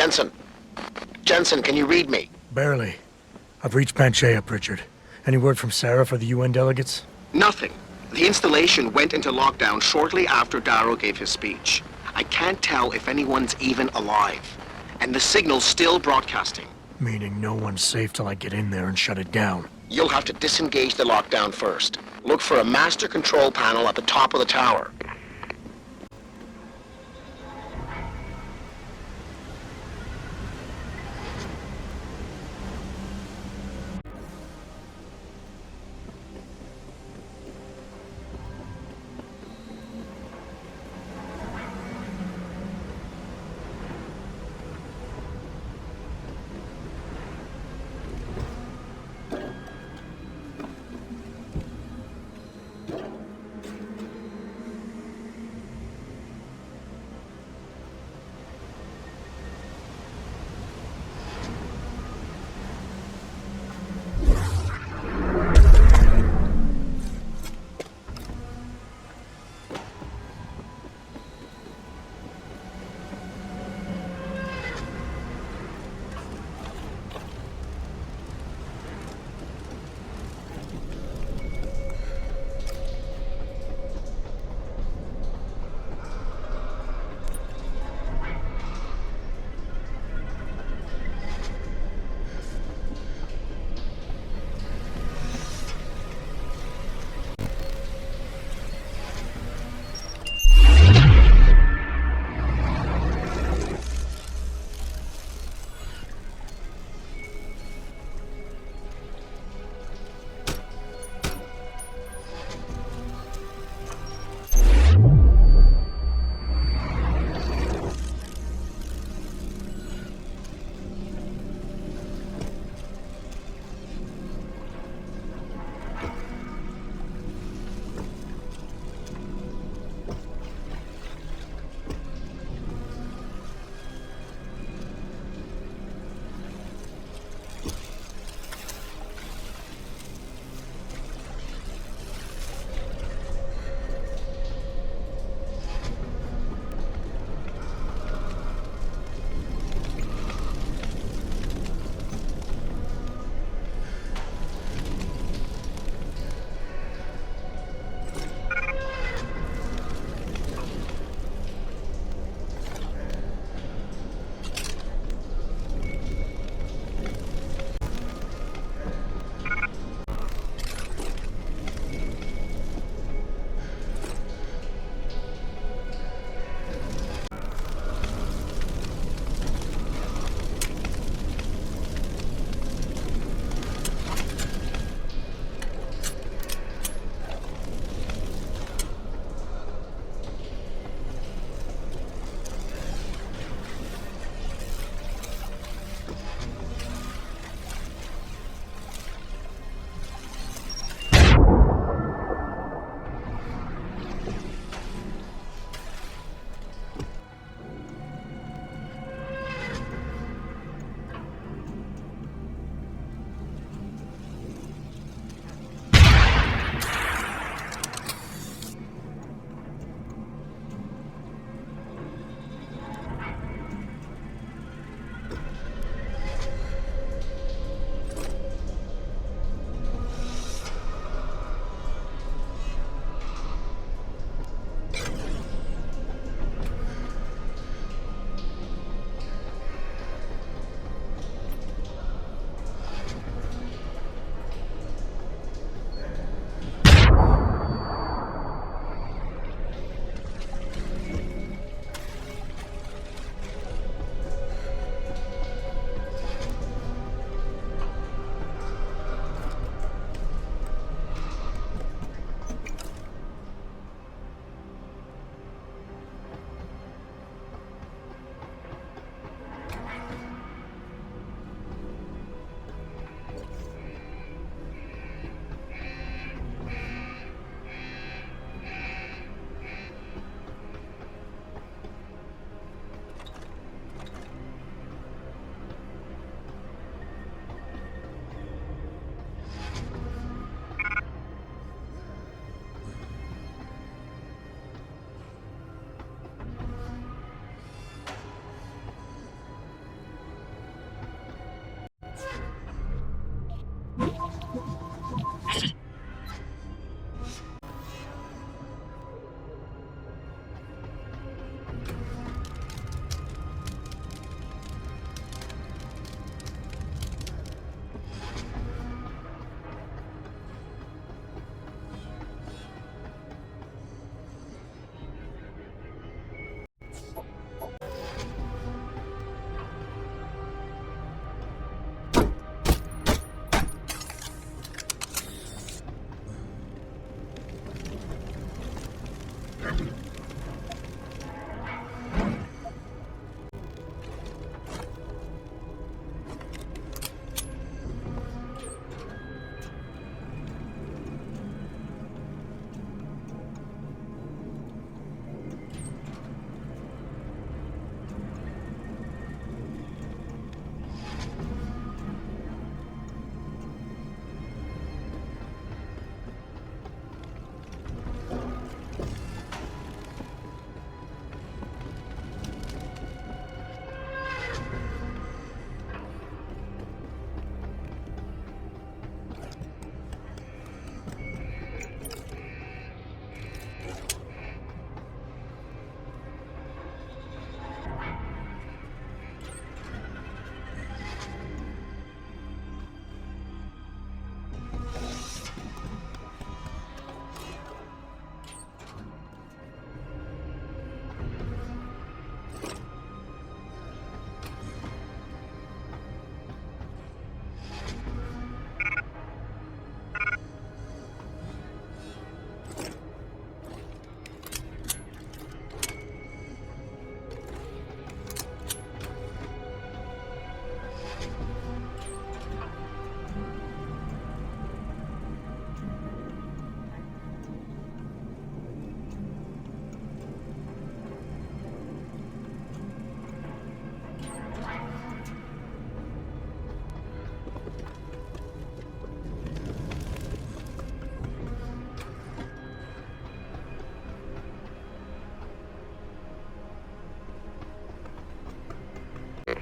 Jensen. Jensen, can you read me? Barely. I've reached Panchea, Pritchard. Any word from Sarah for the UN delegates? Nothing. The installation went into lockdown shortly after Darrow gave his speech. I can't tell if anyone's even alive. And the signal's still broadcasting. Meaning no one's safe till I get in there and shut it down. You'll have to disengage the lockdown first. Look for a master control panel at the top of the tower.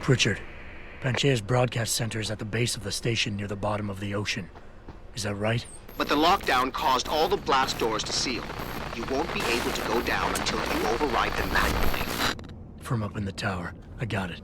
Pritchard, Panchea's broadcast center is at the base of the station near the bottom of the ocean. Is that right? But the lockdown caused all the blast doors to seal. You won't be able to go down until you override them manually. From up in the tower. I got it.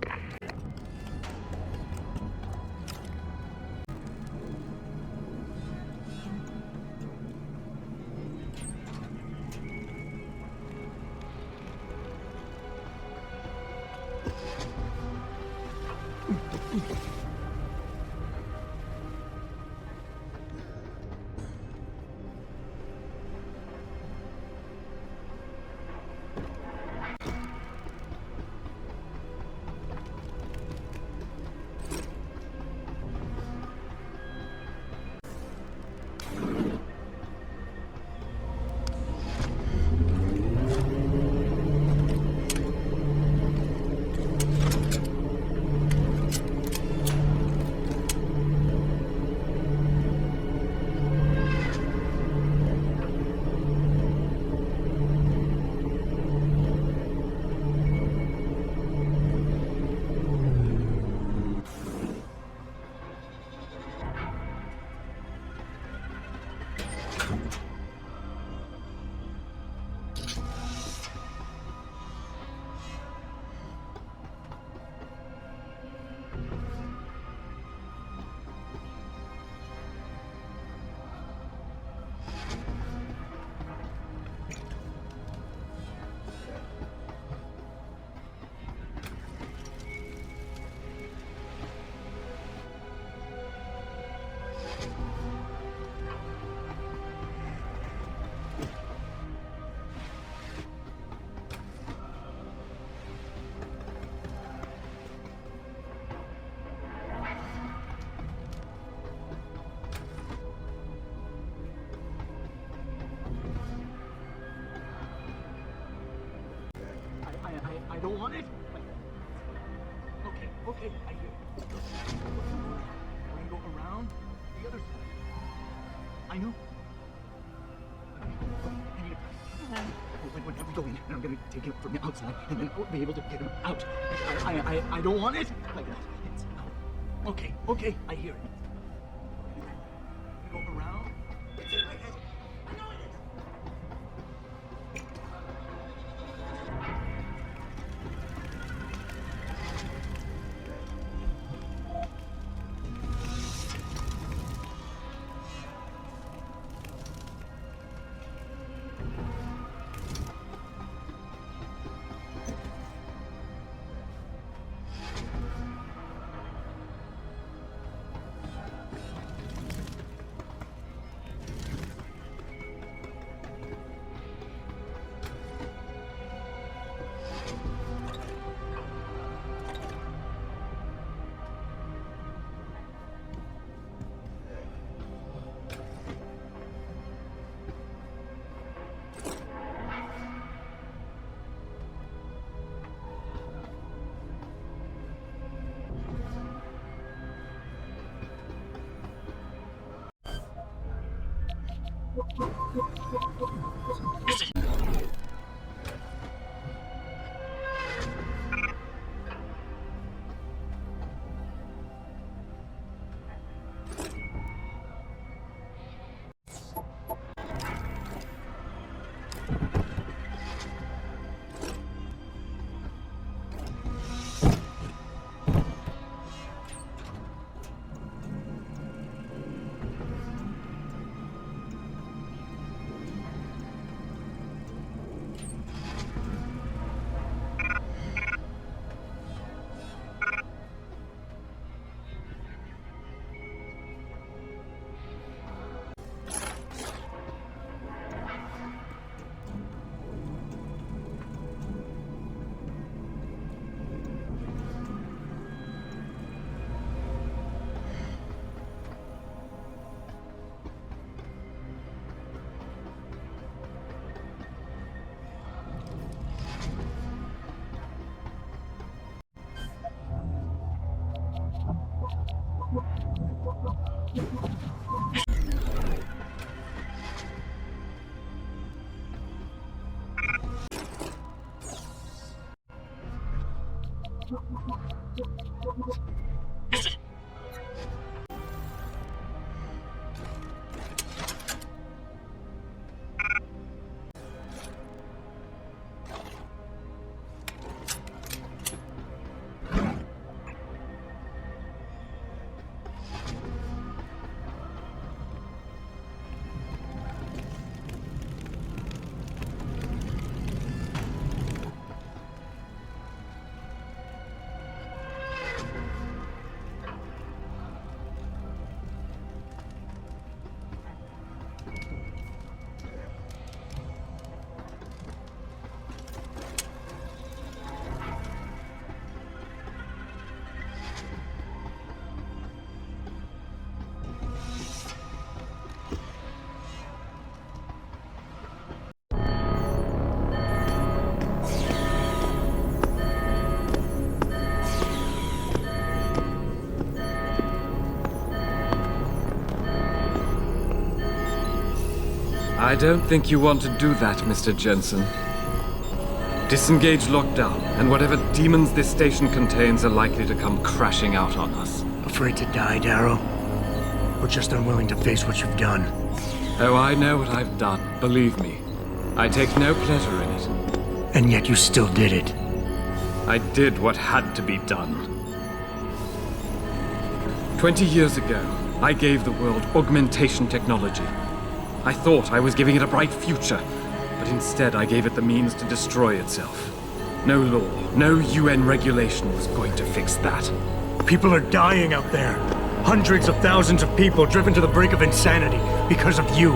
I don't want it. Okay, I hear it. We're gonna go around the other side. I know. When we go in, and I'm gonna take him from the outside, and then I'll be able to get him out. I don't want it like that. It's, no. Okay, I hear it. Go around. It's in my head. I know it is. I don't think you want to do that, Mr. Jensen. Disengage lockdown, and whatever demons this station contains are likely to come crashing out on us. Afraid to die, Darrow? Or just unwilling to face what you've done? Oh, I know what I've done, believe me. I take no pleasure in it. And yet you still did it. I did what had to be done. 20 years ago, I gave the world augmentation technology. I thought I was giving it a bright future, but instead I gave it the means to destroy itself. No law, no UN regulation was going to fix that. People are dying out there. Hundreds of thousands of people driven to the brink of insanity because of you.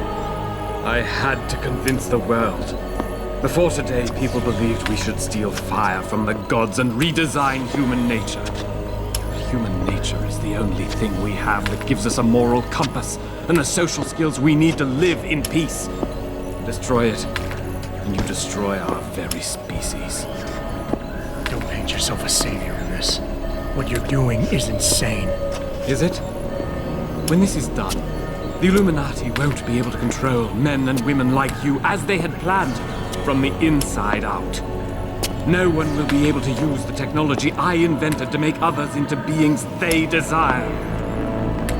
I had to convince the world. Before today, people believed we should steal fire from the gods and redesign human nature. Human nature is the only thing we have that gives us a moral compass and the social skills we need to live in peace. Destroy it, and you destroy our very species. Don't paint yourself a savior in this. What you're doing is insane. Is it? When this is done, the Illuminati won't be able to control men and women like you as they had planned, from the inside out. No one will be able to use the technology I invented to make others into beings they desire.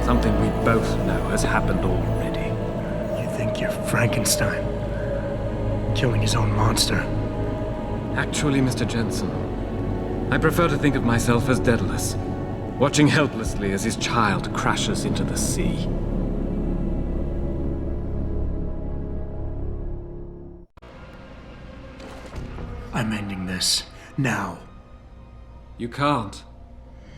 Something we both know has happened already. You think you're Frankenstein? Killing his own monster? Actually, Mr. Jensen, I prefer to think of myself as Daedalus, watching helplessly as his child crashes into the sea. I'm ending this. Now. You can't.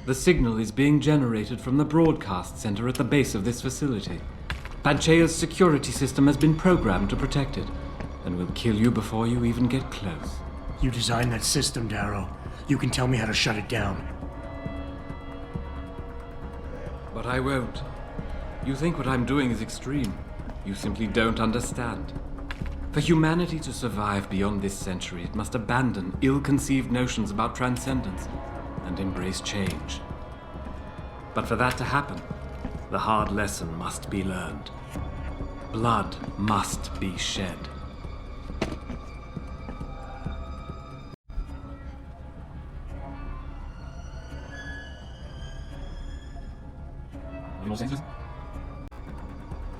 The signal is being generated from the broadcast center at the base of this facility. Panchea's security system has been programmed to protect it, and will kill you before you even get close. You designed that system, Darrow. You can tell me how to shut it down. But I won't. You think what I'm doing is extreme. You simply don't understand. For humanity to survive beyond this century, it must abandon ill-conceived notions about transcendence and embrace change. But for that to happen, the hard lesson must be learned. Blood must be shed.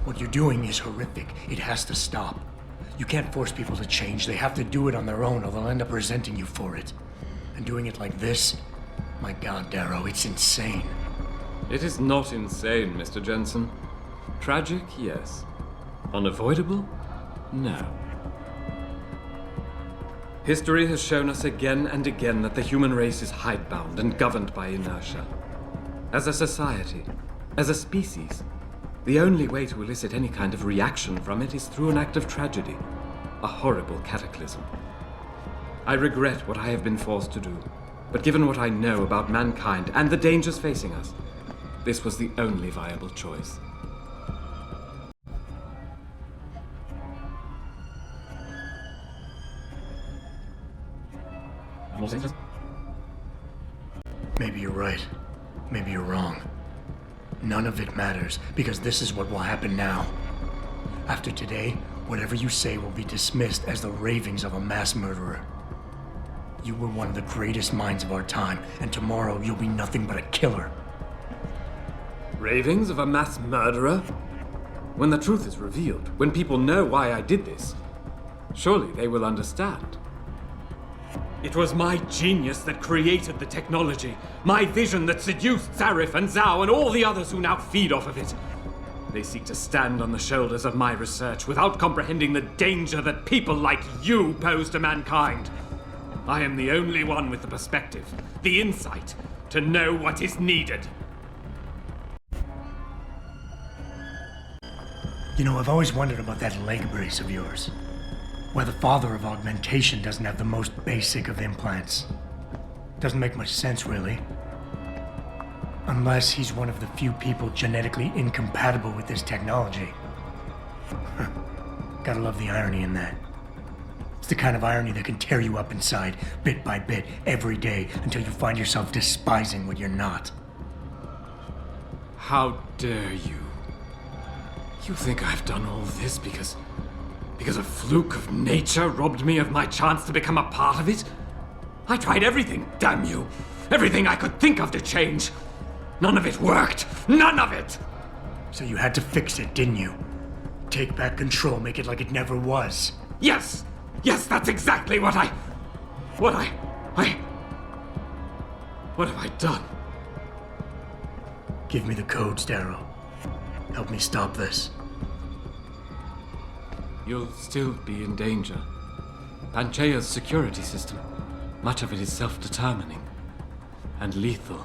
What you're doing is horrific. It has to stop. You can't force people to change. They have to do it on their own, or they'll end up resenting you for it. And doing it like this? My God, Darrow, it's insane. It is not insane, Mr. Jensen. Tragic, yes. Unavoidable? No. History has shown us again and again that the human race is hidebound and governed by inertia. As a society, as a species, the only way to elicit any kind of reaction from it is through an act of tragedy, a horrible cataclysm. I regret what I have been forced to do, but given what I know about mankind and the dangers facing us, this was the only viable choice. Maybe you're right. Maybe you're wrong. None of it matters, because this is what will happen now. After today, whatever you say will be dismissed as the ravings of a mass murderer. You were one of the greatest minds of our time, and tomorrow you'll be nothing but a killer. Ravings of a mass murderer? When the truth is revealed, when people know why I did this, surely they will understand. It was my genius that created the technology, my vision that seduced Zarif and Zhao and all the others who now feed off of it. They seek to stand on the shoulders of my research without comprehending the danger that people like you pose to mankind. I am the only one with the perspective, the insight, to know what is needed. You know, I've always wondered about that leg brace of yours. Why the father of augmentation doesn't have the most basic of implants. Doesn't make much sense, really. Unless he's one of the few people genetically incompatible with this technology. Gotta love the irony in that. It's the kind of irony that can tear you up inside, bit by bit, every day, until you find yourself despising what you're not. How dare you? You think I've done all this because a fluke of nature robbed me of my chance to become a part of it? I tried everything, damn you! Everything I could think of to change! None of it worked! None of it! So you had to fix it, didn't you? Take back control, make it like it never was. Yes! Yes, that's exactly what have I done? Give me the codes, Darrow. Help me stop this. You'll still be in danger. Panchea's security system, much of it is self-determining and lethal.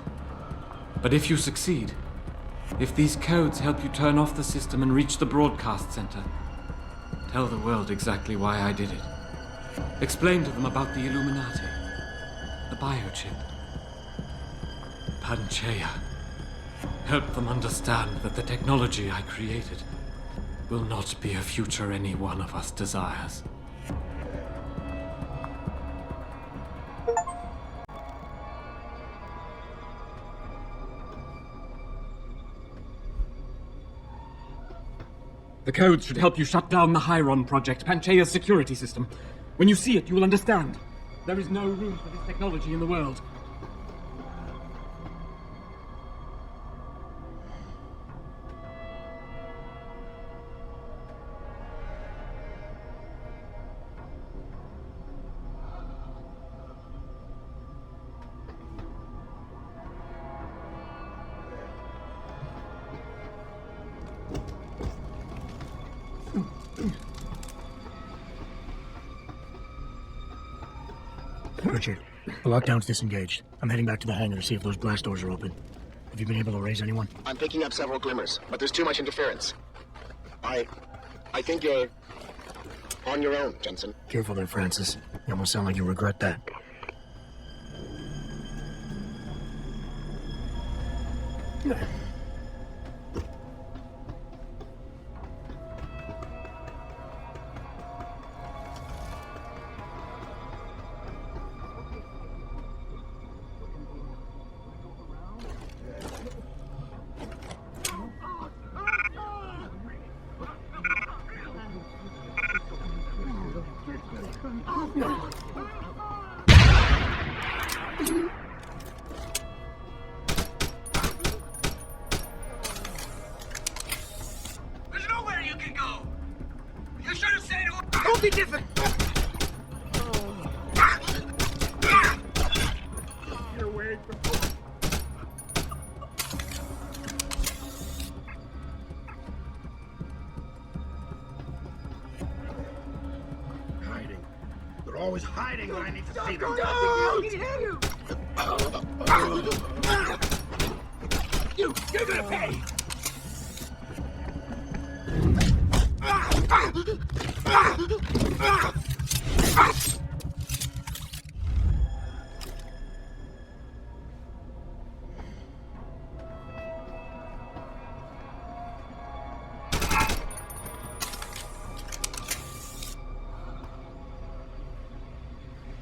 But if you succeed, if these codes help you turn off the system and reach the broadcast center, tell the world exactly why I did it. Explain to them about the Illuminati, the biochip, Panchea. Help them understand that the technology I created will not be a future any one of us desires. The codes should help you shut down the Hyron project, Panchea's security system. When you see it, you will understand. There is no room for this technology in the world. Pritchard, the lockdown's disengaged. I'm heading back to the hangar to see if those blast doors are open. Have you been able to raise anyone? I'm picking up several glimmers, but there's too much interference. I think you're on your own, Jensen. Careful there, Francis. You almost sound like you regret that. There's nowhere you can go! You should have said... Don't be different! You're waiting for... Hiding. They're always hiding when I need to see them. You're gonna pay!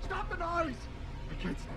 Stop the noise! I can't stay.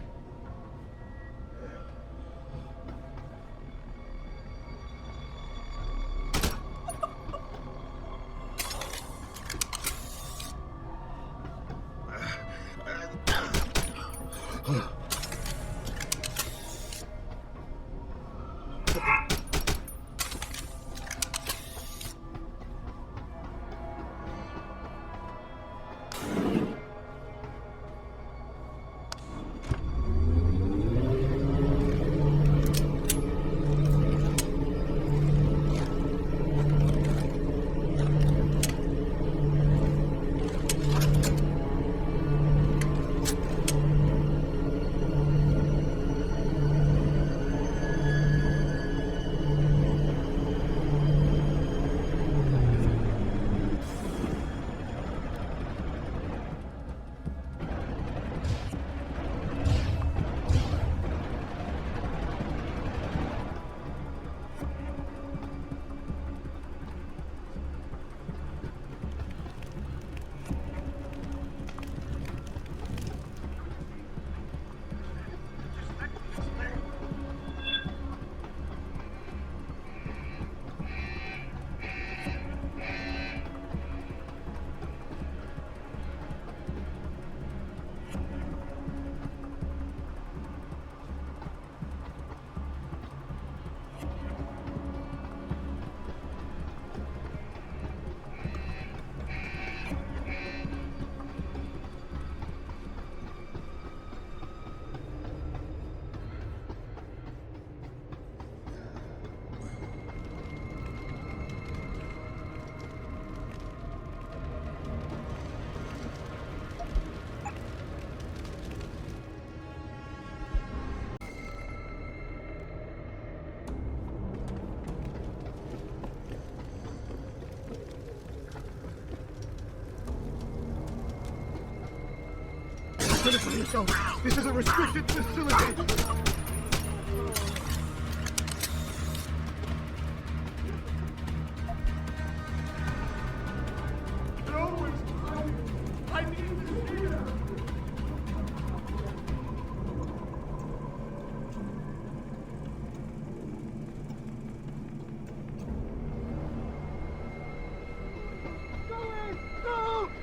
yourself. This is a restricted facility.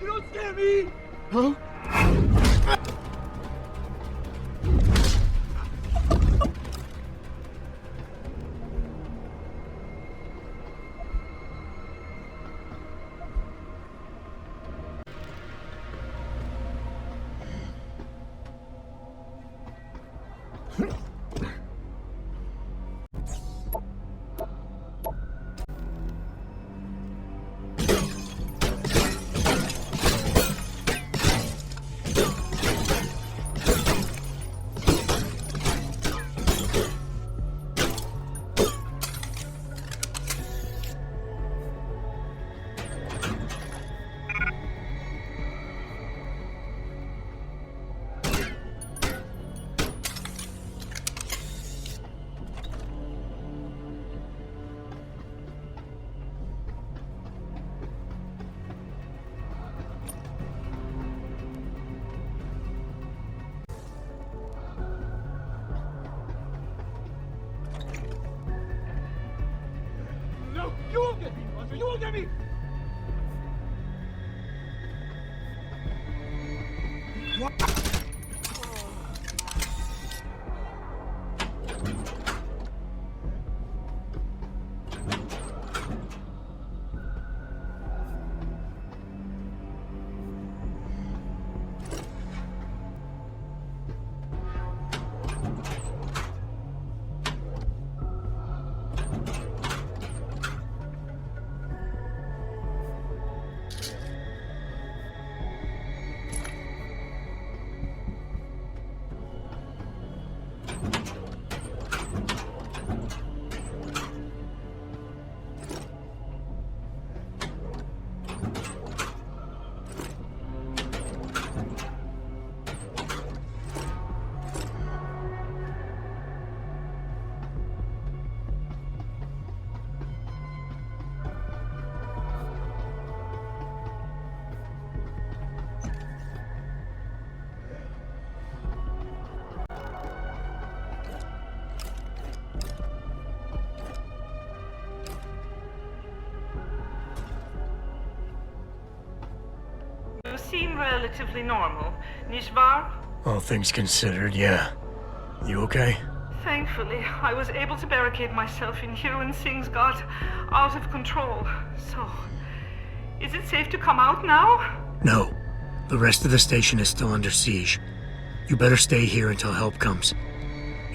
You don't scare me! Huh? No, you won't get me, Monster! You won't get me! You seem relatively normal, nicht wahr? All things considered, yeah. You okay? Thankfully, I was able to barricade myself in here when things got out of control. So, is it safe to come out now? No. The rest of the station is still under siege. You better stay here until help comes.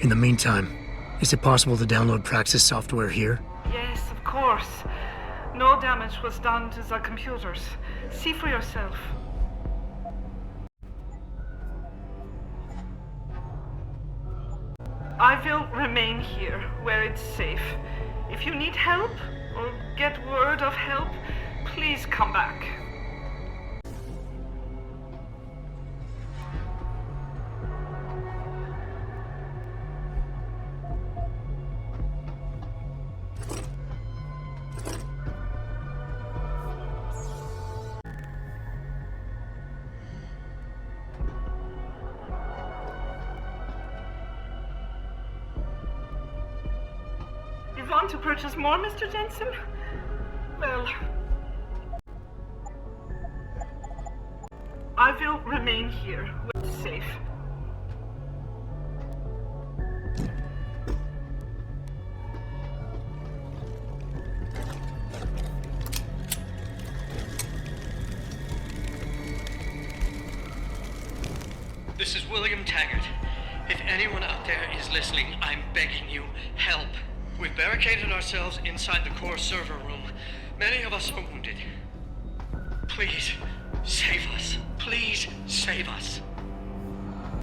In the meantime, is it possible to download Praxis software here? Yes, of course. No damage was done to the computers. See for yourself. I will remain here, where it's safe. If you need help, or get word of help, please come back. You want to purchase more, Mr. Jensen? Well, I will remain here, where it's safe. This is William Taggart. If anyone out there is listening, I'm begging you, help. We've barricaded ourselves inside the core server room. Many of us are wounded. Please, save us. Please, save us.